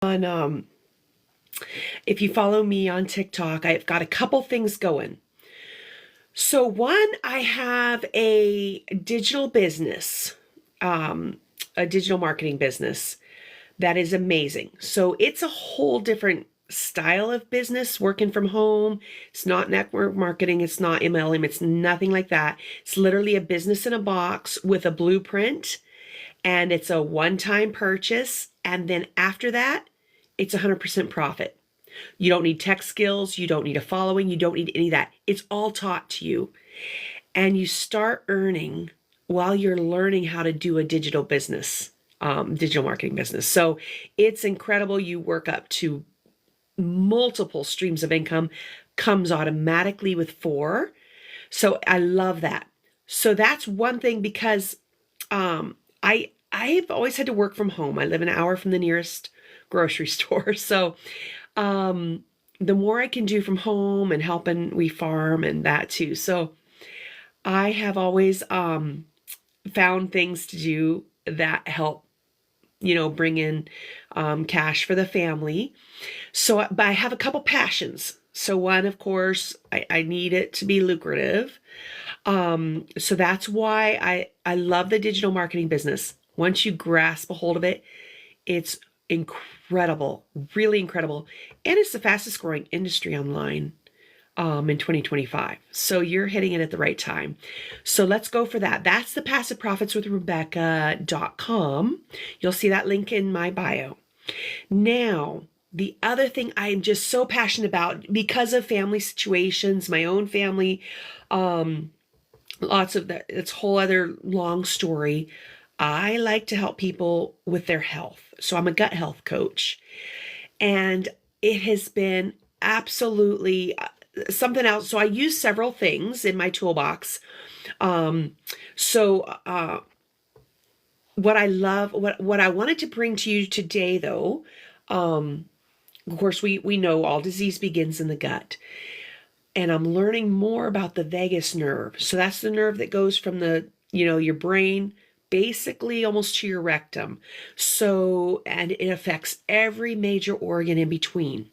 On if you follow me on TikTok, I've got a couple things going. So one, I have a digital business, a digital marketing business that is amazing. So it's a whole different style of business, working from home. It's not network marketing, it's not MLM, it's nothing like that. It's literally a business in a box with a blueprint, and it's a one-time purchase, and then after that, it's 100% profit. You don't need tech skills. You don't need a following. You don't need any of that. It's all taught to you. And you start earning while you're learning how to do a digital business, digital marketing business. So it's incredible. You work up to multiple streams of income, comes automatically with 4. So I love that. So that's one thing, because I've always had to work from home. I live an hour from the nearest grocery store. So the more I can do from home, and helping, we farm and that too. So I have always found things to do that help, bring in cash for the family. So, but I have a couple passions. So one, of course, I need it to be lucrative. So that's why I love the digital marketing business. Once you grasp a hold of it, it's incredible, really incredible. And it's the fastest growing industry online in 2025. So you're hitting it at the right time. So let's go for that. That's the passiveprofitswithrebecca.com. You'll see that link in my bio. Now, the other thing I'm just so passionate about, because of family situations, my own family, lots of that, it's a whole other long story. I like to help people with their health. So I'm a gut health coach, and it has been absolutely something else. So I use several things in my toolbox. What I love, what I wanted to bring to you today, though, of course, we know all disease begins in the gut. And I'm learning more about the vagus nerve. So that's the nerve that goes from your brain, basically almost to your rectum. So, and it affects every major organ in between.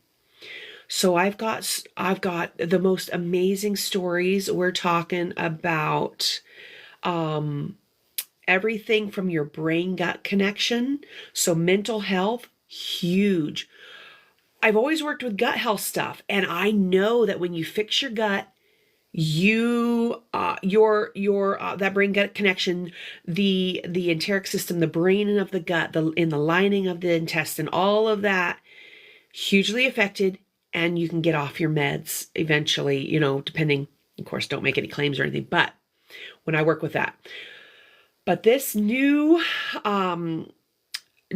So I've got the most amazing stories. We're talking about everything from your brain gut connection. So mental health, huge. I've always worked with gut health stuff, and I know that when you fix your gut, you that brain gut connection, the enteric system, the brain of the gut, in the lining of the intestine, all of that hugely affected, and you can get off your meds eventually, depending, of course, don't make any claims or anything, but when I work with that. But this new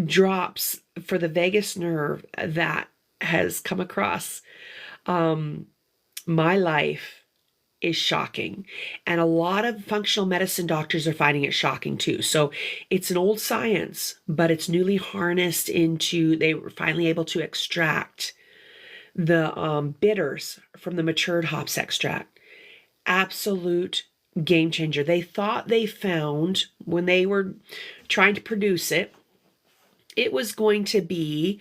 drops for the vagus nerve that has come across my life is shocking. And a lot of functional medicine doctors are finding it shocking too. So it's an old science, but it's newly harnessed into, they were finally able to extract the bitters from the matured hops extract. Absolute game changer. They thought they found, when they were trying to produce it, it was going to be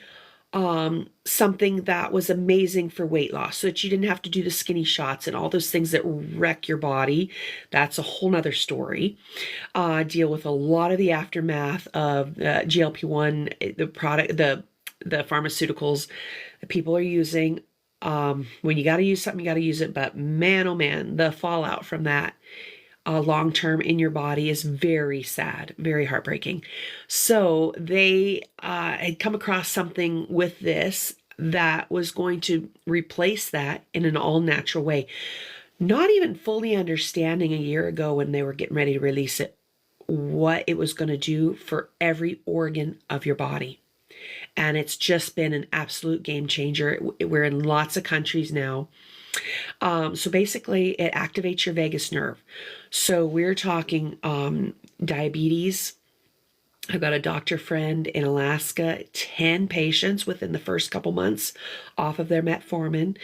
something that was amazing for weight loss, so that you didn't have to do the skinny shots and all those things that wreck your body. That's a whole nother story. Deal with a lot of the aftermath of GLP-1, the product, the pharmaceuticals that people are using. When you got to use something, you got to use it. But man, oh man, the fallout from that long term in your body is very sad, very heartbreaking. So they had come across something with this that was going to replace that in an all natural way. Not even fully understanding a year ago, when they were getting ready to release it, what it was going to do for every organ of your body. And it's just been an absolute game changer. We're in lots of countries now. So basically, it activates your vagus nerve. So we're talking diabetes, I've got a doctor friend in Alaska, 10 patients within the first couple months off of their metformin.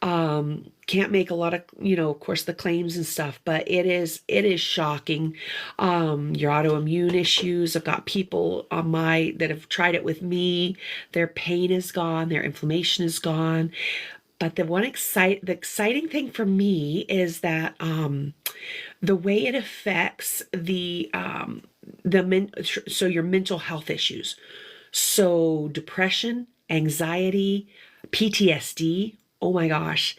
Can't make a lot of, of course, the claims and stuff, but it is shocking. Your autoimmune issues. I've got people on my that have tried it with me. Their pain is gone, their inflammation is gone. But the exciting thing for me is that the way it affects so your mental health issues, so depression, anxiety, PTSD, oh my gosh,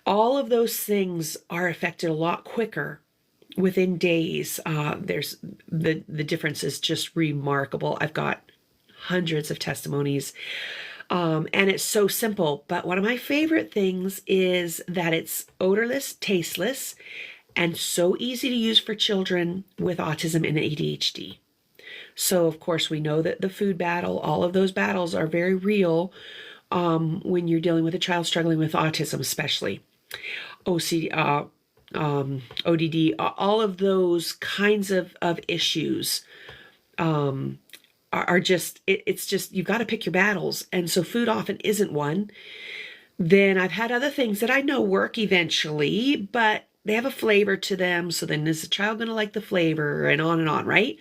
all of those things are affected a lot quicker within days. There's the difference is just remarkable. I've got hundreds of testimonies, and it's so simple. But one of my favorite things is that it's odorless, tasteless, and so easy to use for children with autism and ADHD. So, of course, we know that the food battle, all of those battles are very real, when you're dealing with a child struggling with autism, especially OCD, ODD, all of those kinds of issues, are just, it's just, you've got to pick your battles. And so food often isn't one. Then I've had other things that I know work eventually, but they have a flavor to them. So then is the child going to like the flavor, and on, right?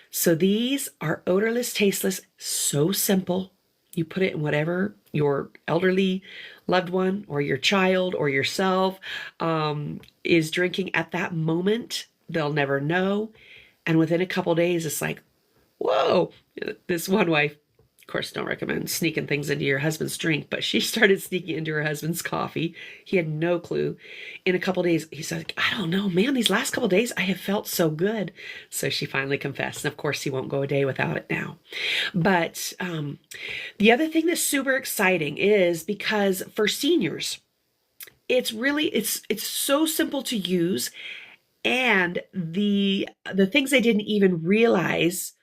So these are odorless, tasteless, so simple. You put it in whatever your elderly loved one or your child or yourself is drinking at that moment. They'll never know. And within a couple days, it's like, whoa, this one wife, of course, don't recommend sneaking things into your husband's drink, but she started sneaking into her husband's coffee. He had no clue. In a couple days, he said, I don't know, man, these last couple days, I have felt so good. So she finally confessed. And of course, he won't go a day without it now. But the other thing that's super exciting is because for seniors, it's so simple to use, and the things they didn't even realize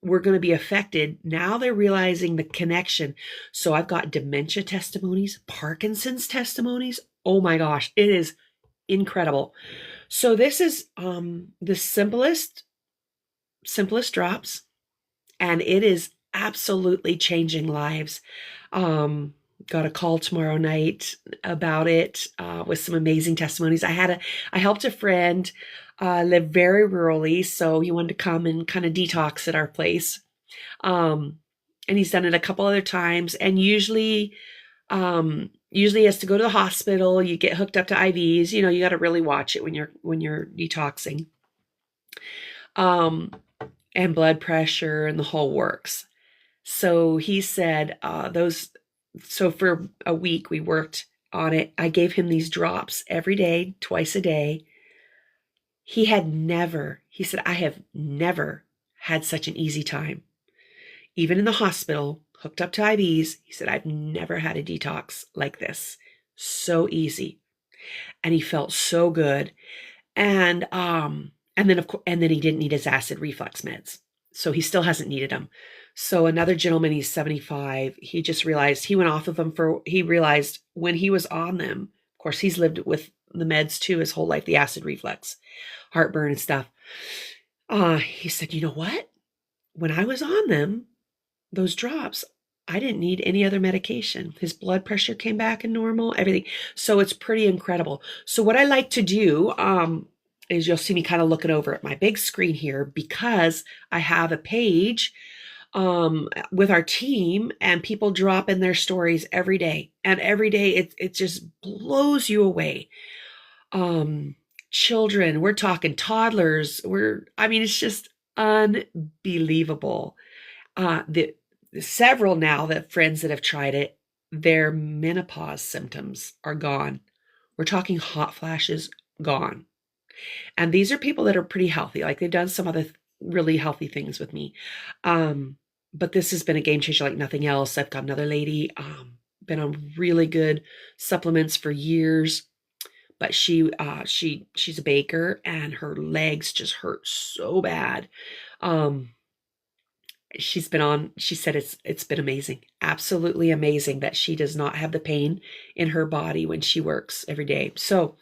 were going to be affected, now they're realizing the connection. So I've got dementia testimonies, Parkinson's testimonies. Oh my gosh, it is incredible. So this is the simplest drops, and it is absolutely changing lives. Um, got a call tomorrow night about it, with some amazing testimonies. I helped a friend live very rurally, so he wanted to come and kind of detox at our place. Um, and he's done it a couple other times, and usually he has to go to the hospital. You get hooked up to IVs. You got to really watch it when you're detoxing. Um, and blood pressure and the whole works. So he said, so for a week we worked on it. I gave him these drops every day, twice a day. He said, I have never had such an easy time. Even in the hospital, hooked up to IVs, he said, I've never had a detox like this. So easy. And he felt so good. And then he didn't need his acid reflux meds. So he still hasn't needed them. So another gentleman, he's 75, he just realized he went off of them he realized when he was on them, of course, he's lived with the meds too his whole life, the acid reflux, heartburn and stuff. He said, you know what? When I was on them, those drops, I didn't need any other medication. His blood pressure came back in normal, everything. So it's pretty incredible. So what I like to do, is you'll see me kind of looking over at my big screen here, because I have a page with our team, and people drop in their stories every day. And every day it just blows you away. Children, we're talking toddlers. It's just unbelievable. The several now that friends that have tried it, their menopause symptoms are gone. We're talking hot flashes gone. And these are people that are pretty healthy. Like, they've done some other really healthy things with me. But this has been a game changer like nothing else. I've got another lady, been on really good supplements for years, but she's a baker, and her legs just hurt so bad. She said it's been amazing, absolutely amazing, that she does not have the pain in her body when she works every day. So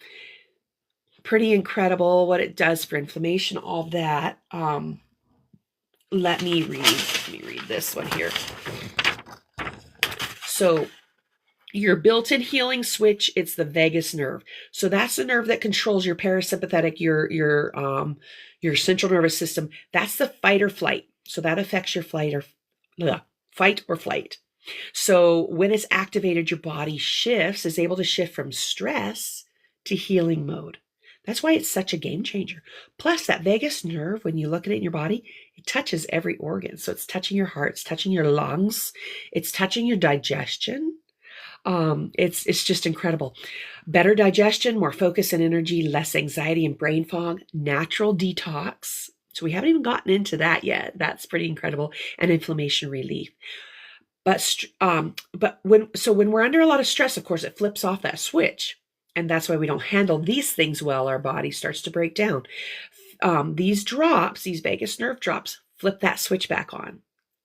pretty incredible what it does for inflammation, all that. let me read this one here. So your built-in healing switch, it's the vagus nerve. So that's the nerve that controls your parasympathetic, your central nervous system. That's the fight or flight. So that affects your fight or flight. So when it's activated, your body is able to shift from stress to healing mode. That's why it's such a game changer. Plus, that vagus nerve, when you look at it in your body, it touches every organ. So it's touching your heart, it's touching your lungs, it's touching your digestion. It's just incredible. Better digestion, more focus and energy, less anxiety and brain fog, natural detox. So we haven't even gotten into that yet. That's pretty incredible. And inflammation relief. But when we're under a lot of stress, of course, it flips off that switch. And that's why we don't handle these things well. Our body starts to break down. These vagus nerve drops, flip that switch back on.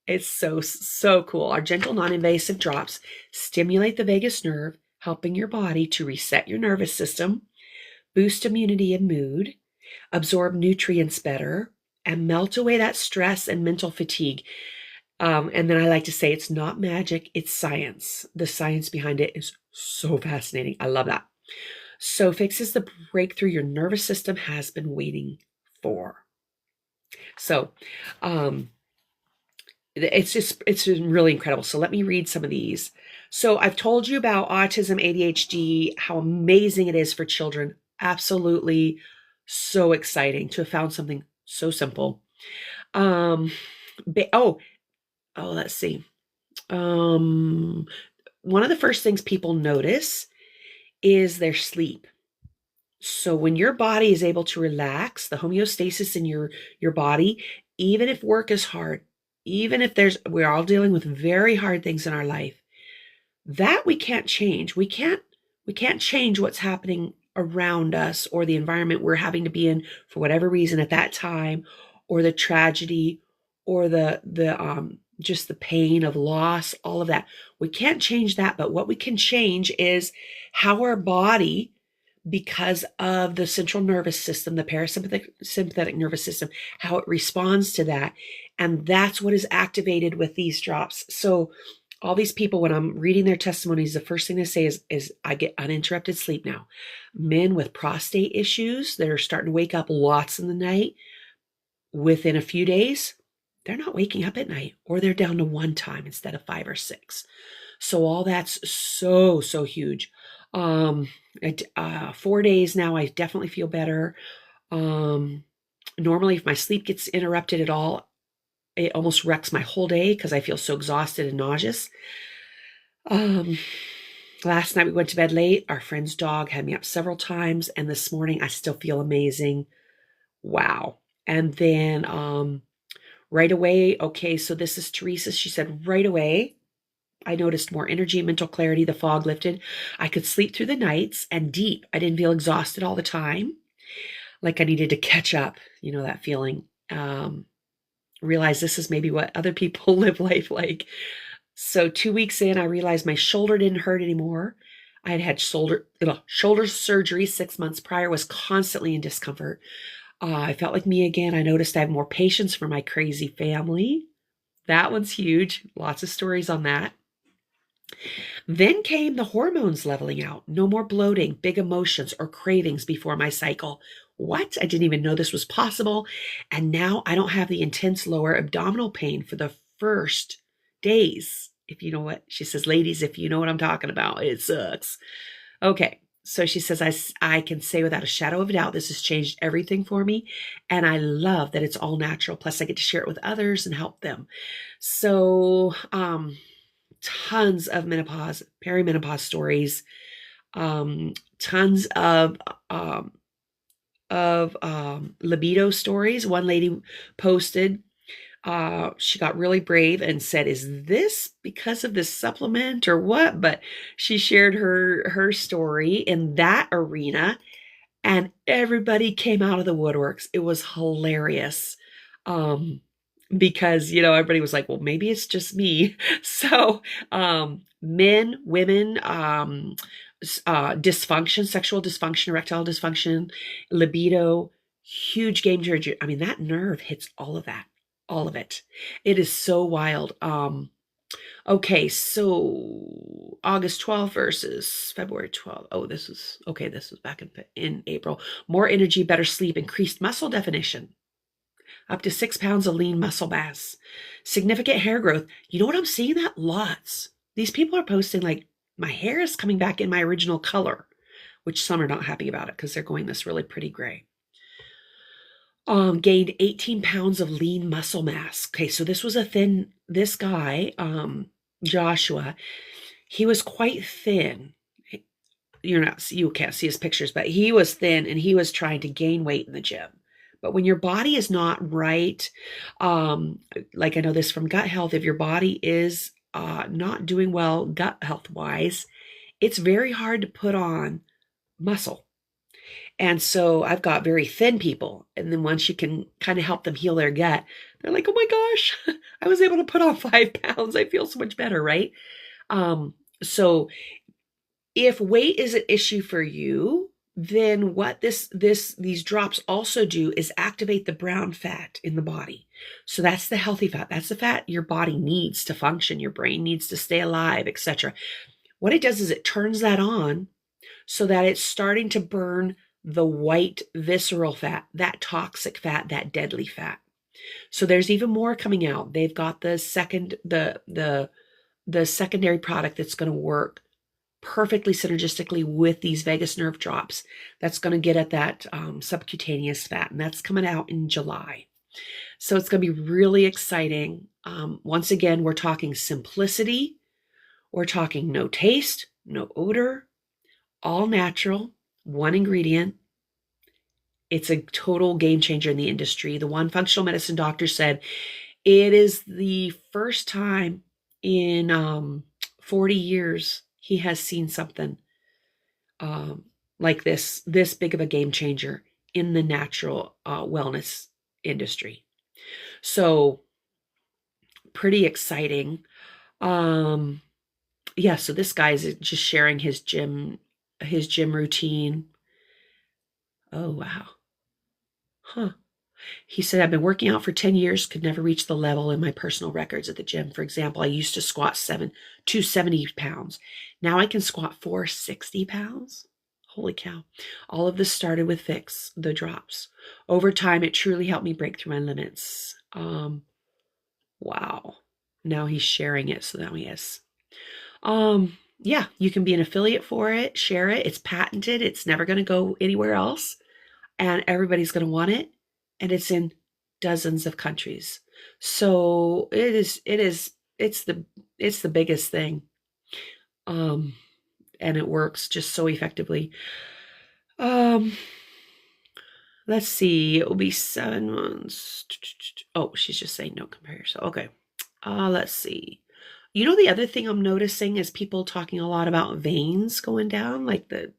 It's so cool. Our gentle, non-invasive drops stimulate the vagus nerve, helping your body to reset your nervous system, boost immunity and mood, absorb nutrients better, and melt away that stress and mental fatigue. And then I like to say it's not magic, it's science. The science behind it is so fascinating. I love that. So fixes the breakthrough your nervous system has been waiting for. So, it's really incredible. So let me read some of these. So I've told you about autism, ADHD, how amazing it is for children. Absolutely so exciting to have found something so simple. Let's see. One of the first things people notice is their sleep. So when your body is able to relax, the homeostasis in your body, even if work is hard, even if we're all dealing with very hard things in our life, that we can't change. We can't change what's happening around us or the environment we're having to be in for whatever reason at that time, or the tragedy, or the just the pain of loss, all of that. We can't change that, but what we can change is how our body, because of the central nervous system, the parasympathetic nervous system, how it responds to that. And that's what is activated with these drops. So all these people, when I'm reading their testimonies, the first thing they say is I get uninterrupted sleep now. Men with prostate issues that are starting to wake up lots in the night, within a few days, they're not waking up at night, or they're down to one time instead of 5 or 6. So all that's so huge. 4 days now, I definitely feel better. Normally, if my sleep gets interrupted at all, it almost wrecks my whole day because I feel so exhausted and nauseous. Last night we went to bed late. Our friend's dog had me up several times, and this morning I still feel amazing. Wow. And then right away, okay, so this is Teresa. She said, right away, I noticed more energy, mental clarity, the fog lifted. I could sleep through the nights and deep. I didn't feel exhausted all the time, like I needed to catch up, that feeling. Realize this is maybe what other people live life like. So 2 weeks in, I realized my shoulder didn't hurt anymore. I had shoulder surgery 6 months prior, was constantly in discomfort. I felt like me again. I noticed I have more patience for my crazy family. That one's huge. Lots of stories on that. Then came the hormones leveling out. No more bloating, big emotions, or cravings before my cycle. What? I didn't even know this was possible. And now I don't have the intense lower abdominal pain for the first days. If you know what, she says, ladies, if you know what I'm talking about, it sucks. Okay. So she says, I can say without a shadow of a doubt, this has changed everything for me. And I love that it's all natural. Plus I get to share it with others and help them. So, tons of menopause, perimenopause stories, tons of libido stories. One lady posted, she got really brave and said, is this because of this supplement or what? But she shared her story in that arena, and everybody came out of the woodworks. It was hilarious. Because, everybody was like, well, maybe it's just me. So, men, women, dysfunction, sexual dysfunction, erectile dysfunction, libido, huge game changer. I mean, that nerve hits all of that, all of it. It is so wild. Okay, so August 12th versus February 12th. Oh, this was okay. This was back in April. More energy, better sleep, increased muscle definition, up to 6 pounds of lean muscle mass, significant hair growth. You know what I'm seeing? That lots. These people are posting like my hair is coming back in my original color, which some are not happy about it because they're going this really pretty gray. Gained 18 pounds of lean muscle mass. Okay, so this guy, Joshua, he was quite thin. You can't see his pictures, but he was thin and he was trying to gain weight in the gym. But when your body is not right, like I know this from gut health, if your body is not doing well gut health wise, it's very hard to put on muscle. And so I've got very thin people. And then once you can kind of help them heal their gut, they're like, oh my gosh, I was able to put on 5 pounds. I feel so much better, right? So if weight is an issue for you, then what these drops also do is activate the brown fat in the body. So that's the healthy fat. That's the fat your body needs to function. Your brain needs to stay alive, etc. What it does is it turns that on so that it's starting to burn the white visceral fat, that toxic fat, that deadly fat. So there's even more coming out. They've got the secondary product that's going to work perfectly synergistically with these vagus nerve drops. That's going to get at that subcutaneous fat, and that's coming out in July. So it's going to be really exciting. Once again, we're talking simplicity. We're talking no taste, no odor, all natural, one ingredient. It's a total game changer in the industry. The one functional medicine doctor said it is the first time in 40 years he has seen something like this big of a game changer in the natural wellness industry. So pretty exciting. Yeah, so this guy's just sharing his gym routine. Oh, wow. Huh. He said, I've been working out for 10 years, could never reach the level in my personal records at the gym. For example, I used to squat 270 pounds. Now I can squat 460 pounds. Holy cow. All of this started with Fix, the drops. Over time, it truly helped me break through my limits. Wow. Now he's sharing it, so now he is. Yeah, you can be an affiliate for it, share it. It's patented. It's never going to go anywhere else. And everybody's going to want it. And it's in dozens of countries. So it's the biggest thing. And it works just so effectively. Let's see, it will be 7 months. Oh, she's just saying no comparison. Okay. Let's see. You know, the other thing I'm noticing is people talking a lot about veins going down, like the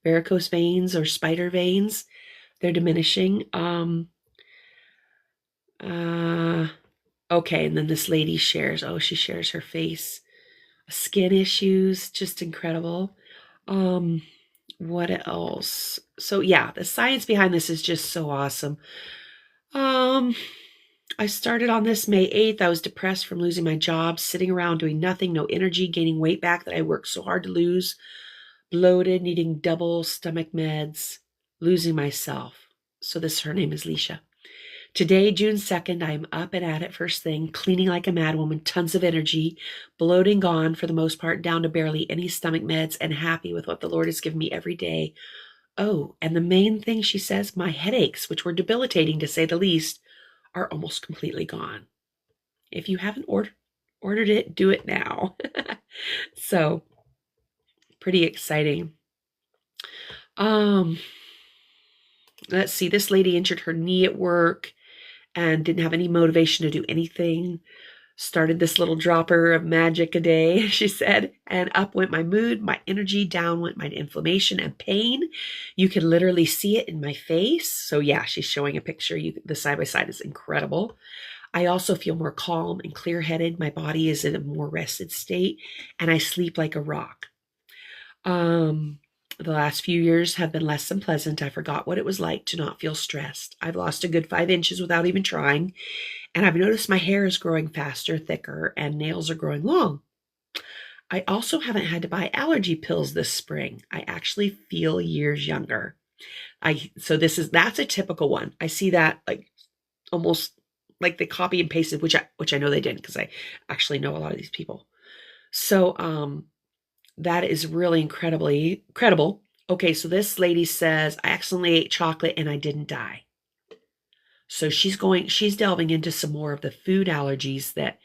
varicose veins or spider veins. They're diminishing. Okay, and then this lady shares, she shares her face, skin issues, just incredible. What else? So yeah, the science behind this is just so awesome. I started on this May 8th. I was depressed from losing my job, sitting around doing nothing, no energy, gaining weight back that I worked so hard to lose, bloated, needing double stomach meds, losing myself. So her name is Leisha. Today, June 2nd, I am up and at it first thing, cleaning like a madwoman, tons of energy, bloating gone for the most part, down to barely any stomach meds, and happy with what the Lord has given me every day. Oh, and the main thing she says, my headaches, which were debilitating to say the least, are almost completely gone. If you haven't ordered it, do it now. So, pretty exciting. Let's see, this lady injured her knee at work and didn't have any motivation to do anything. Started this little dropper of magic a day, she said, and up went my mood, my energy, down went my inflammation and pain. You can literally see it in my face. So yeah, she's showing a picture. The side-by-side is incredible. I also feel more calm and clear-headed. My body is in a more rested state, and I sleep like a rock. The last few years have been less than pleasant. I forgot what it was like to not feel stressed. I've lost a good 5 inches without even trying, and I've noticed my hair is growing faster, thicker, and nails are growing long. I also haven't had to buy allergy pills this spring. I actually feel years younger. I so this is that's a typical one. I see that like almost like they copy and pasted, which I know they didn't because I actually know a lot of these people. So that is really incredibly credible. Okay, so this lady says I accidentally ate chocolate and I didn't die. So she's delving into some more of the food allergies that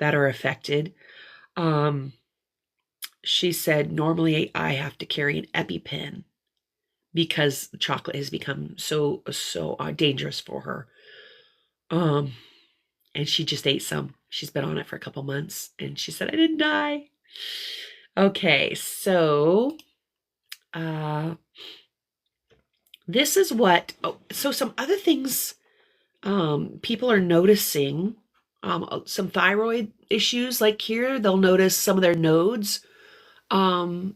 are affected. Um, she said normally I have to carry an EpiPen because chocolate has become so dangerous for her. Um, and she just ate some. She's been on it for a couple months, and she said I didn't die. Okay, so uh, this is what. Oh, so some other things people are noticing. Some thyroid issues, like here, they'll notice some of their nodes um,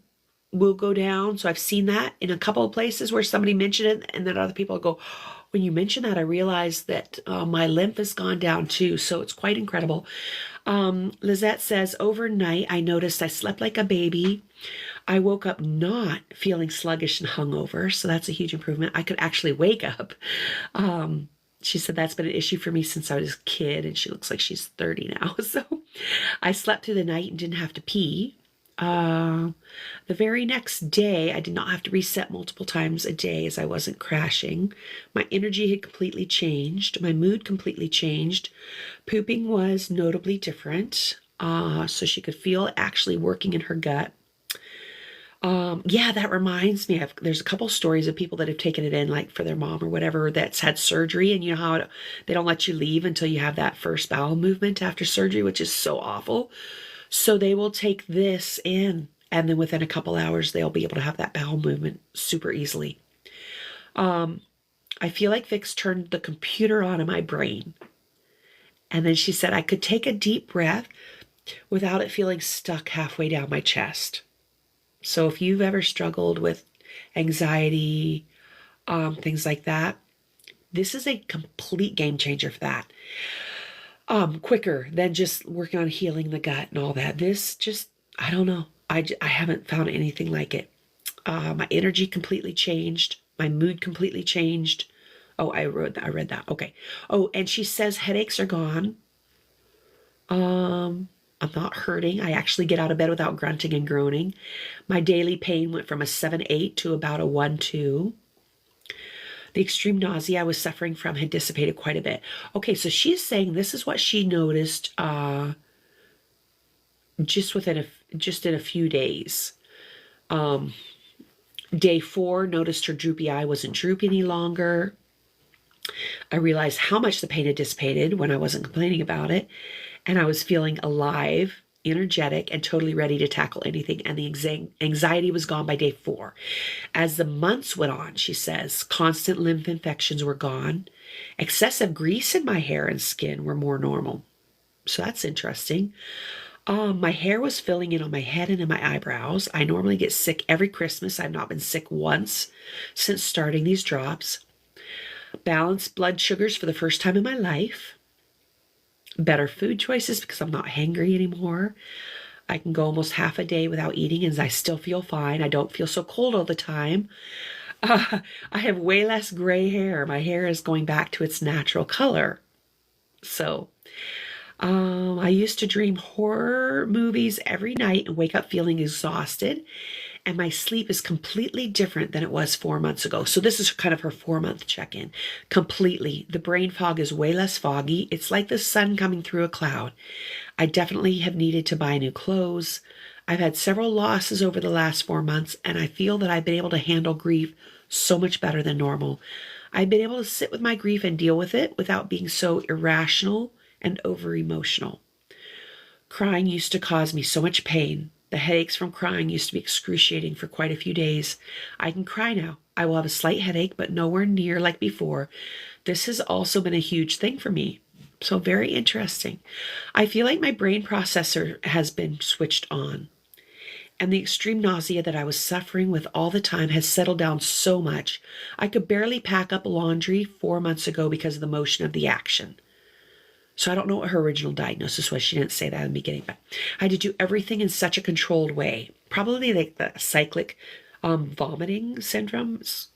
will go down. So I've seen that in a couple of places where somebody mentioned it, and then other people go, when you mention that, I realized that my lymph has gone down too. So it's quite incredible. Lizette says, overnight, I noticed I slept like a baby. I woke up not feeling sluggish and hungover. So that's a huge improvement. I could actually wake up. She said that's been an issue for me since I was a kid, and she looks like she's 30 now. So I slept through the night and didn't have to pee. Uh, the very next day, I did not have to reset multiple times a day as I wasn't crashing. My energy had completely changed. My mood completely changed. Pooping was notably different. So she could feel it actually working in her gut. Yeah, that reminds me of there's a couple stories of people that have taken it in, like for their mom or whatever, that's had surgery, and you know how they don't let you leave until you have that first bowel movement after surgery, which is so awful. So they will take this in, and then within a couple hours, they'll be able to have that bowel movement super easily. I feel like Vix turned the computer on in my brain. And then she said I could take a deep breath without it feeling stuck halfway down my chest. So if you've ever struggled with anxiety, things like that, this is a complete game changer for that. Quicker than just working on healing the gut and all that. This just, I don't know. I haven't found anything like it. My energy completely changed. My mood completely changed. Oh, I read that. Okay. Oh, and she says headaches are gone. I'm not hurting. I actually get out of bed without grunting and groaning. My daily pain went from a 7-8 to about a 1-2. The extreme nausea I was suffering from had dissipated quite a bit. Okay, so she's saying this is what she noticed just in a few days. Day 4, noticed her droopy eye wasn't droopy any longer. I realized how much the pain had dissipated when I wasn't complaining about it, and I was feeling alive, energetic, and totally ready to tackle anything, and the anxiety was gone by day 4. As the months went on, she says, constant lymph infections were gone. Excessive grease in my hair and skin were more normal. So that's interesting. My hair was filling in on my head and in my eyebrows. I normally get sick every Christmas. I've not been sick once since starting these drops. Balanced blood sugars for the first time in my life. Better food choices because I'm not hangry anymore. I can go almost half a day without eating and I still feel fine. I don't feel so cold all the time. I have way less gray hair. My hair is going back to its natural color. So, I used to dream horror movies every night and wake up feeling exhausted. And my sleep is completely different than it was 4 months ago. So this is kind of her 4-month check-in. Completely. The brain fog is way less foggy. It's like the sun coming through a cloud. I definitely have needed to buy new clothes. I've had several losses over the last 4 months, and I feel that I've been able to handle grief so much better than normal. I've been able to sit with my grief and deal with it without being so irrational and over emotional. Crying used to cause me so much pain. The headaches from crying used to be excruciating for quite a few days. I can cry now. I will have a slight headache, but nowhere near like before. This has also been a huge thing for me. So very interesting. I feel like my brain processor has been switched on. and the extreme nausea that I was suffering with all the time has settled down so much. I could barely pack up laundry 4 months ago because of the motion of the action. So I don't know what her original diagnosis was. She didn't say that in the beginning, but I had to do everything in such a controlled way. Probably like the cyclic vomiting syndromes.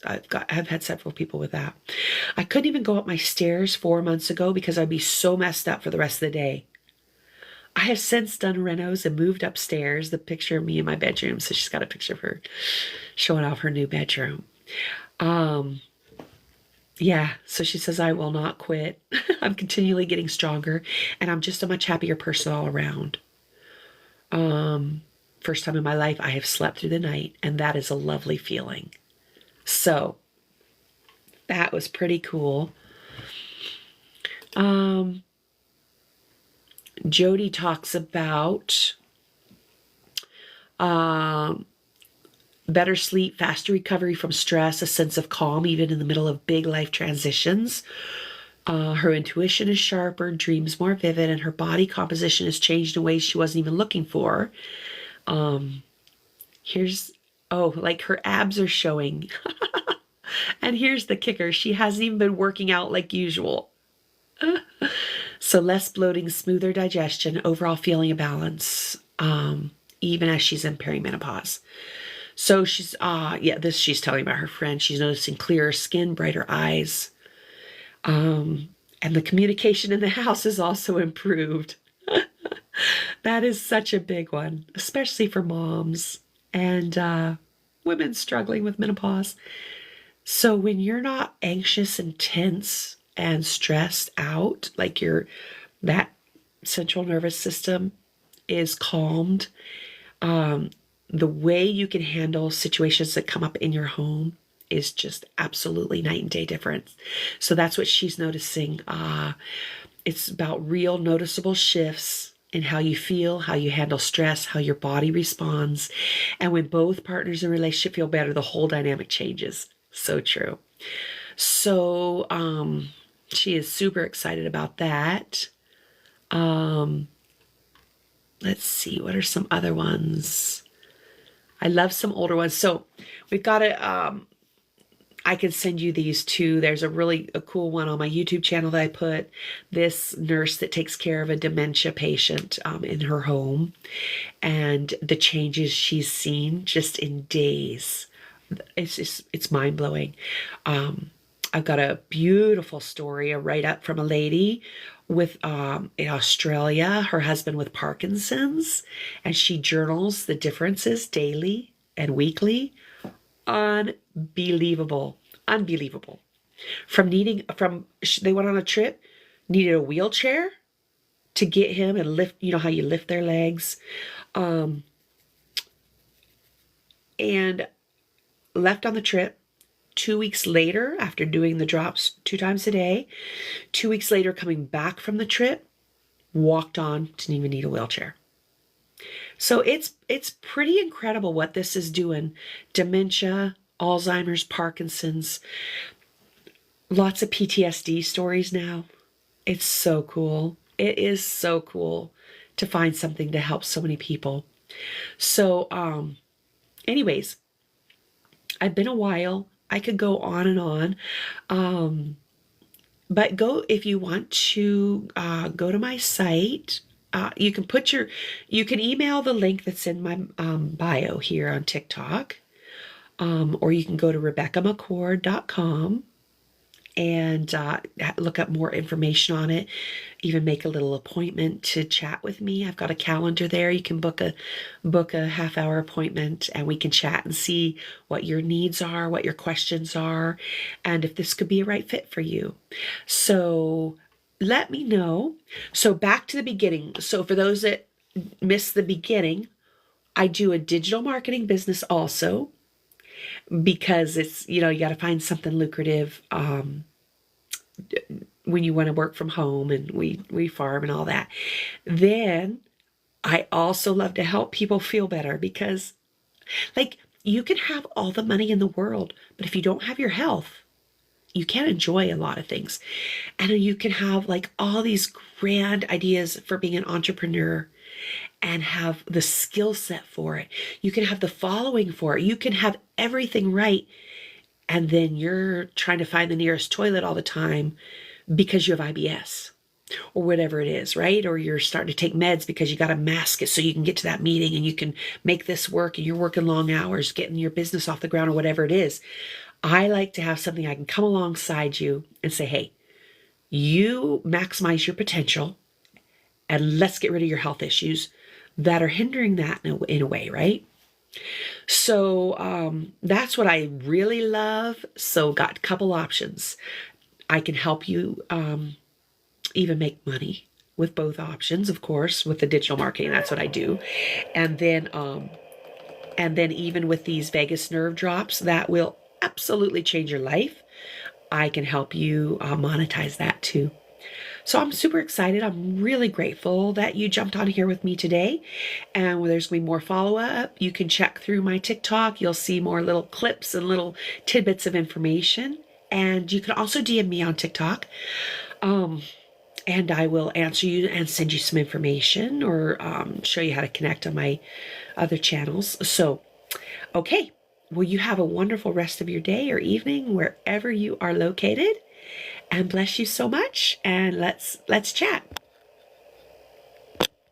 I've had several people with that. I couldn't even go up my stairs 4 months ago because I'd be so messed up for the rest of the day. I have since done renos and moved upstairs. The picture of me in my bedroom. So she's got a picture of her showing off her new bedroom. Yeah, so she says, I will not quit. I'm continually getting stronger, and I'm just a much happier person all around. First time in my life I have slept through the night, and that is a lovely feeling. So that was pretty cool. Jody talks about better sleep, faster recovery from stress, a sense of calm even in the middle of big life transitions. Her intuition is sharper, dreams more vivid, and her body composition has changed in ways she wasn't even looking for. Like her abs are showing. And here's the kicker. She hasn't even been working out like usual. So less bloating, smoother digestion, overall feeling of balance, even as she's in perimenopause. So she's telling about her friend. She's noticing clearer skin, brighter eyes. And the communication in the house is also improved. That is such a big one, especially for moms and women struggling with menopause. So when you're not anxious and tense and stressed out, like that central nervous system is calmed, the way you can handle situations that come up in your home is just absolutely night and day difference. So that's what she's noticing. It's about real noticeable shifts in how you feel, how you handle stress, how your body responds. And when both partners in a relationship feel better, the whole dynamic changes. So true. So she is super excited about that. Let's see, what are some other ones? I love some older ones. So we've got I can send you these too. There's a cool one on my YouTube channel that I put. This nurse that takes care of a dementia patient in her home, and the changes she's seen just in days. It's mind blowing. I've got a beautiful story, a write up from a lady with in Australia, her husband with Parkinson's, and she journals the differences daily and weekly. Unbelievable. They went on a trip, needed a wheelchair to get him and lift, you know how you lift their legs, and left on the trip. 2 weeks later, after doing the drops 2 times a day, 2 weeks later, coming back from the trip, walked on, didn't even need a wheelchair. So it's pretty incredible what this is doing. Dementia, Alzheimer's, Parkinson's, lots of PTSD stories now. It's so cool. It is so cool to find something to help so many people. So anyways, I've been a while. I could go on and on. But if you want to go to my site. You can email the link that's in my bio here on TikTok, or you can go to RebeccaMcCord.com and look up more information on it, even make a little appointment to chat with me. I've got a calendar there. You can book a half-hour appointment, and we can chat and see what your needs are, what your questions are, and if this could be a right fit for you. So let me know. So back to the beginning. So for those that missed the beginning, I do a digital marketing business also, because it's, you got to find something lucrative when you want to work from home, and we farm and all that. Then I also love to help people feel better, because you can have all the money in the world, but if you don't have your health, you can't enjoy a lot of things. And you can have all these grand ideas for being an entrepreneur, and have the skill set for it. You can have the following for it. You can have everything right. And then you're trying to find the nearest toilet all the time because you have IBS or whatever it is, right? Or you're starting to take meds because you got to mask it so you can get to that meeting and you can make this work and you're working long hours, getting your business off the ground or whatever it is. I like to have something I can come alongside you and say, hey, you maximize your potential and let's get rid of your health issues that are hindering that in a way, right? So that's what I really love. So got a couple options. I can help you even make money with both options, of course, with the digital marketing. That's what I do. And then even with these vagus nerve drops that will absolutely change your life, I can help you monetize that too. So I'm super excited. I'm really grateful that you jumped on here with me today. And when there's going to be more follow-up, you can check through my TikTok. You'll see more little clips and little tidbits of information. And you can also DM me on TikTok. And I will answer you and send you some information or show you how to connect on my other channels. So, okay. Well, you have a wonderful rest of your day or evening wherever you are located. And bless you so much. And let's chat.